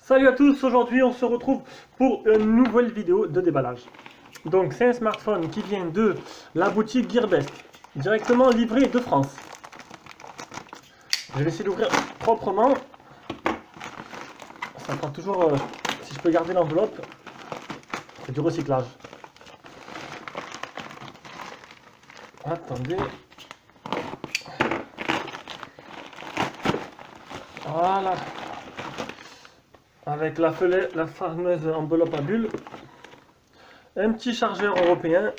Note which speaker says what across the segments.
Speaker 1: Salut à tous, aujourd'hui on se retrouve pour une nouvelle vidéo de déballage. Donc c'est un smartphone qui vient de la boutique Gearbest, directement livré de France. Je vais essayer d'ouvrir proprement. Ça prend toujours, si je peux garder l'enveloppe, c'est du recyclage. Attendez. Voilà. Avec la fameuse enveloppe à bulles. Un petit chargeur européen.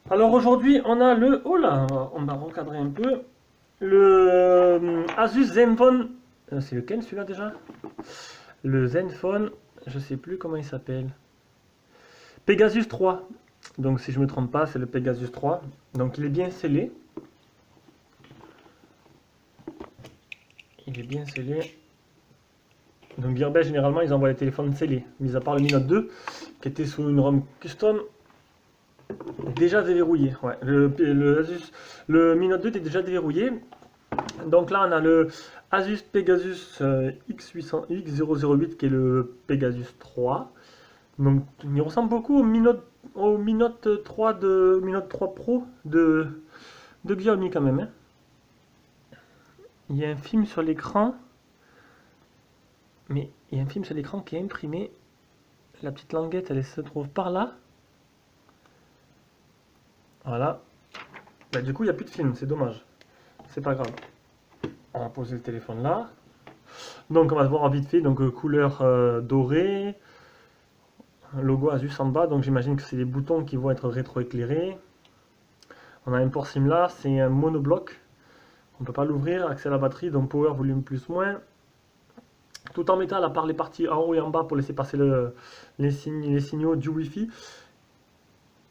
Speaker 1: Alors aujourd'hui on a le... Oh là, on va recadrer un peu. Le Asus Zenfone. C'est lequel celui-là déjà? Le Zenfone, je sais plus comment il s'appelle. Pegasus 3. Donc si je me trompe pas, c'est le Pegasus 3. Donc il est bien scellé. Il est bien scellé. Donc Gearbest, généralement, ils envoient les téléphones scellés, mis à part le Mi Note 2, qui était sous une ROM custom, déjà déverrouillé. Ouais, le Mi Note 2 était déjà déverrouillé. Donc là, on a le Asus Pegasus X008, qui est le Pegasus 3. Donc il ressemble beaucoup au Mi Note 3 Pro de Xiaomi quand même. Hein. Il y a un film sur l'écran. Mais il y a un film sur l'écran qui est imprimé. La petite languette, elle se trouve par là. Voilà. Bah, du coup, il n'y a plus de film, c'est dommage. C'est pas grave. On va poser le téléphone là. Donc, on va se voir vite fait. Donc, couleur dorée. Logo Asus en bas. Donc, j'imagine que c'est les boutons qui vont être rétroéclairés. On a un port SIM là. C'est un monobloc. On ne peut pas l'ouvrir. Accès à la batterie. Donc, power, volume, plus, moins. Tout en métal à part les parties en haut et en bas pour laisser passer les signaux du Wi-Fi.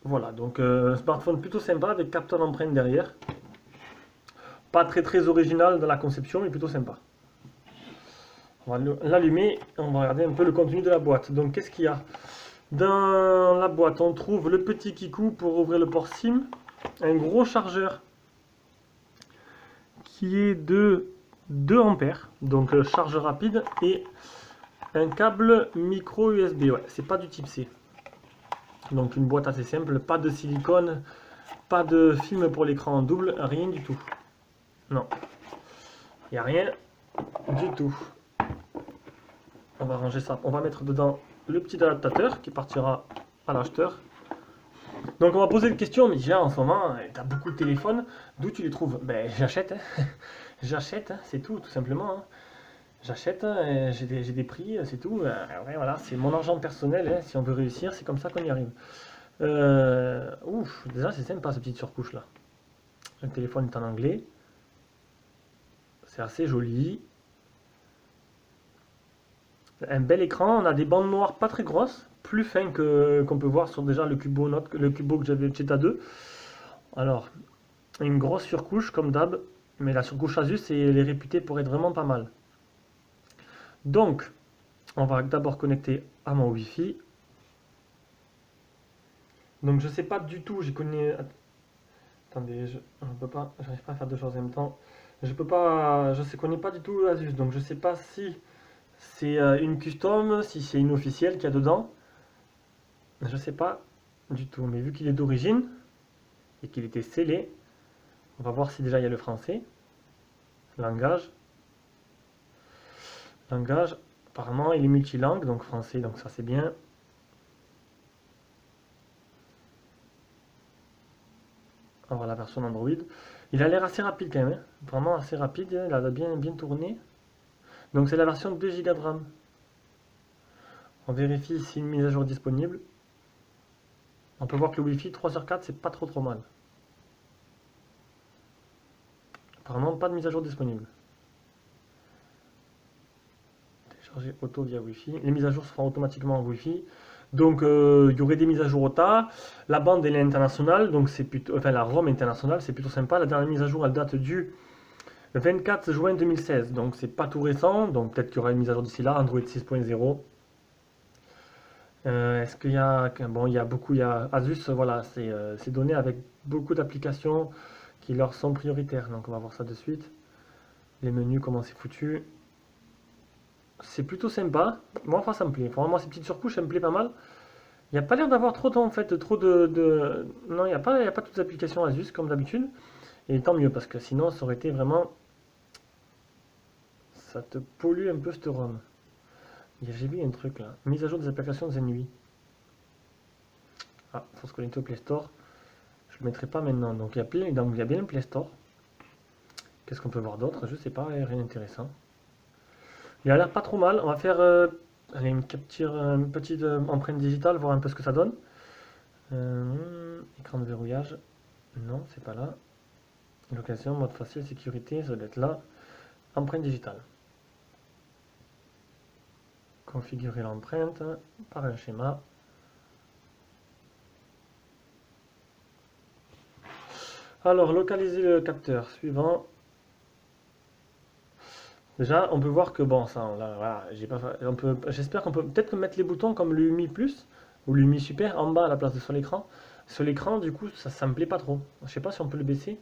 Speaker 1: Voilà, donc un smartphone plutôt sympa avec capteur d'empreinte derrière. Pas très original dans la conception, mais plutôt sympa. On va l'allumer, on va regarder un peu le contenu de la boîte. Donc qu'est-ce qu'il y a? Dans la boîte, on trouve le petit kikou pour ouvrir le port SIM. Un gros chargeur qui est de 2 ampères, donc charge rapide, et un câble micro USB, ouais, c'est pas du type C. Donc une boîte assez simple, pas de silicone, pas de film pour l'écran en double, rien du tout. Non, il n'y a rien du tout. On va ranger ça, on va mettre dedans le petit adaptateur qui partira à l'acheteur. Donc on va poser une question, mais déjà en ce moment, tu as beaucoup de téléphones, d'où tu les trouves? Ben j'achète, hein. J'achète, hein, c'est tout simplement. Hein. J'achète, j'ai des prix, c'est tout. Ouais, voilà, c'est mon argent personnel, hein, si on veut réussir, c'est comme ça qu'on y arrive. Ouf, déjà c'est sympa cette petite surcouche là. Le téléphone est en anglais. C'est assez joli. Un bel écran, on a des bandes noires pas très grosses, plus fins qu'on peut voir sur déjà le Cubo que j'avais le Theta 2. Alors, une grosse surcouche comme d'hab, mais la surcouche Asus, elle est réputée pour être vraiment pas mal. Donc, on va d'abord connecter à mon Wi-Fi. Donc, je sais pas du tout, j'y connais... Attendez, je peux pas, j'arrive pas à faire deux choses en même temps. Je connais pas du tout Asus, donc je sais pas si c'est une custom, si c'est une officielle qu'il y a dedans. Je sais pas du tout, mais vu qu'il est d'origine et qu'il était scellé, on va voir si déjà il y a le français. Langage. Langage. Apparemment, il est multilingue, donc français, donc ça c'est bien. On va voir la version Android. Il a l'air assez rapide quand même, hein. Vraiment assez rapide, il a bien tourné. Donc c'est la version 2 Go de RAM. On vérifie si une mise à jour est disponible. On peut voir que le Wi-Fi 3h4 c'est pas trop mal. Apparemment pas de mise à jour disponible. Télécharger auto via Wi-Fi. Les mises à jour se feront automatiquement en Wi-Fi. Donc il y aurait des mises à jour au tas. La bande elle est internationale, donc c'est plutôt. Enfin la ROM internationale, c'est plutôt sympa. La dernière mise à jour elle date du 24 juin 2016. Donc c'est pas tout récent. Donc peut-être qu'il y aura une mise à jour d'ici là, Android 6.0. Est-ce qu'il y a. Bon, il y a Asus, voilà, c'est donné avec beaucoup d'applications qui leur sont prioritaires. Donc on va voir ça de suite. Les menus, comment c'est foutu. C'est plutôt sympa. Moi, enfin, ça me plaît. Vraiment, ces petites surcouches, ça me plaît pas mal. Il n'y a pas l'air d'avoir trop, en fait, trop Non, il y a pas toutes les applications Asus, comme d'habitude. Et tant mieux, parce que sinon, ça aurait été vraiment... Ça te pollue un peu, ce ROM. J'ai vu un truc, là. Mise à jour des applications Zenui. Ah, faut se connecter au Play Store. Je le mettrai pas maintenant. Donc, il y a bien le Play Store. Qu'est-ce qu'on peut voir d'autre? Je sais pas, rien d'intéressant. Il a l'air pas trop mal. On va faire allez, une petite empreinte digitale, voir un peu ce que ça donne. Écran de verrouillage. Non, c'est pas là. Location, mode facile, sécurité, ça doit être là. Empreinte digitale. Configurer l'empreinte par un schéma. Alors, localiser le capteur. Suivant. Déjà, on peut voir que bon, ça, là, voilà, j'espère qu'on peut peut-être mettre les boutons comme l'UMI Plus ou l'UMI Super en bas à la place de sur l'écran. Sur l'écran, du coup, ça me plaît pas trop. Je sais pas si on peut le baisser.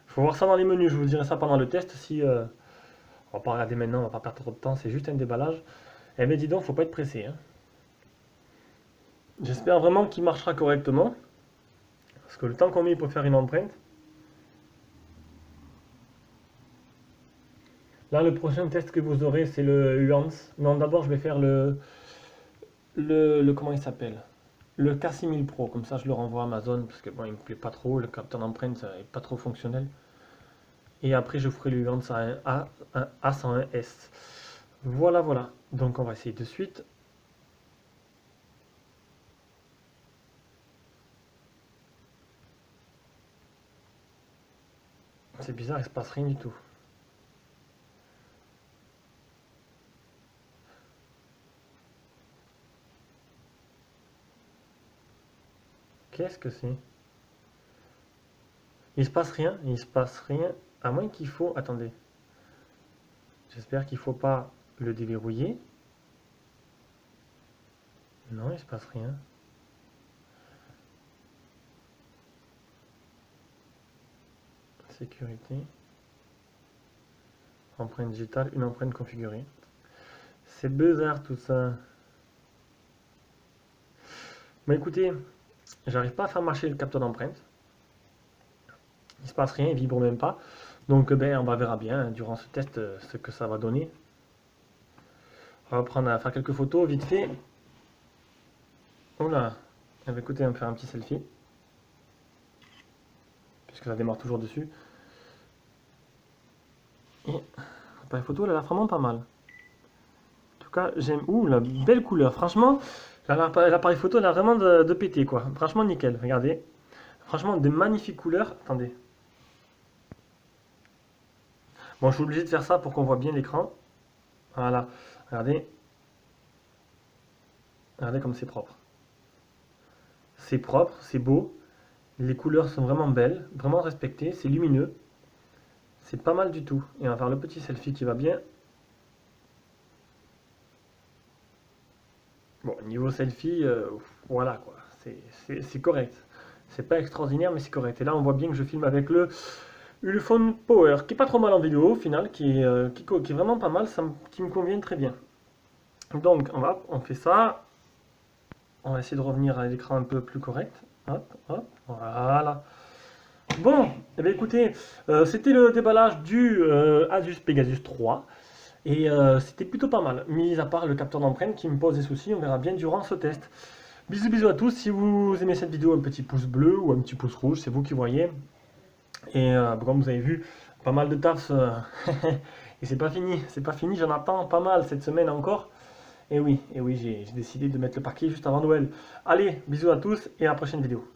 Speaker 1: Faut voir ça dans les menus. Je vous dirai ça pendant le test. Si on va pas regarder maintenant, on va pas perdre trop de temps. C'est juste un déballage. Eh bien, dis donc, faut pas être pressé, hein. J'espère vraiment qu'il marchera correctement, parce que le temps qu'on met pour faire une empreinte. Là, le prochain test que vous aurez, c'est le Huance. Non, d'abord, je vais faire comment il s'appelle? Le K6000 Pro. Comme ça, je le renvoie à Amazon, parce que bon, il me plaît pas trop. Le capteur d'empreinte est pas trop fonctionnel. Et après, je ferai le Huance un A101S. Voilà, voilà. Donc, on va essayer de suite. C'est bizarre, il se passe rien du tout. Qu'est-ce que c'est? Il se passe rien, il se passe rien. À moins qu'il faut... Attendez. J'espère qu'il ne faut pas le déverrouiller. Non, il se passe rien. Sécurité. Empreinte digitale, une empreinte configurée. C'est bizarre tout ça. Bon écoutez, j'arrive pas à faire marcher le capteur d'empreinte. Il se passe rien, il vibre même pas. Donc ben, on verra bien durant ce test ce que ça va donner. On va prendre à faire quelques photos vite fait. Oula, écoutez, on va faire un petit selfie. Puisque ça démarre toujours dessus. Et l'appareil photo, elle a l'air vraiment pas mal. En tout cas, j'aime... Ouh, la belle couleur. Franchement, l'appareil photo, elle a vraiment de péter, quoi. Franchement, nickel. Regardez. Franchement, des magnifiques couleurs. Attendez. Bon, je suis obligé de faire ça pour qu'on voit bien l'écran. Voilà. Regardez. Regardez comme c'est propre. C'est propre, c'est beau. Les couleurs sont vraiment belles, vraiment respectées. C'est lumineux. C'est pas mal du tout. Et on va faire le petit selfie qui va bien. Bon, niveau selfie, voilà quoi. C'est correct. C'est pas extraordinaire, mais c'est correct. Et là, on voit bien que je filme avec le Ulefone Power, qui est pas trop mal en vidéo au final, qui est vraiment pas mal, qui me convient très bien. Donc, on fait ça. On va essayer de revenir à l'écran un peu plus correct. Hop, hop, voilà. Bon, eh bien, écoutez, c'était le déballage du Asus Pegasus 3. Et c'était plutôt pas mal, mis à part le capteur d'empreinte qui me pose des soucis, on verra bien durant ce test. Bisous bisous à tous, si vous aimez cette vidéo, un petit pouce bleu ou un petit pouce rouge, c'est vous qui voyez. Et comme vous avez vu, pas mal de taf, et c'est pas fini, j'en attends pas mal cette semaine encore. Et oui, j'ai décidé de mettre le paquet juste avant Noël. Allez, bisous à tous et à la prochaine vidéo.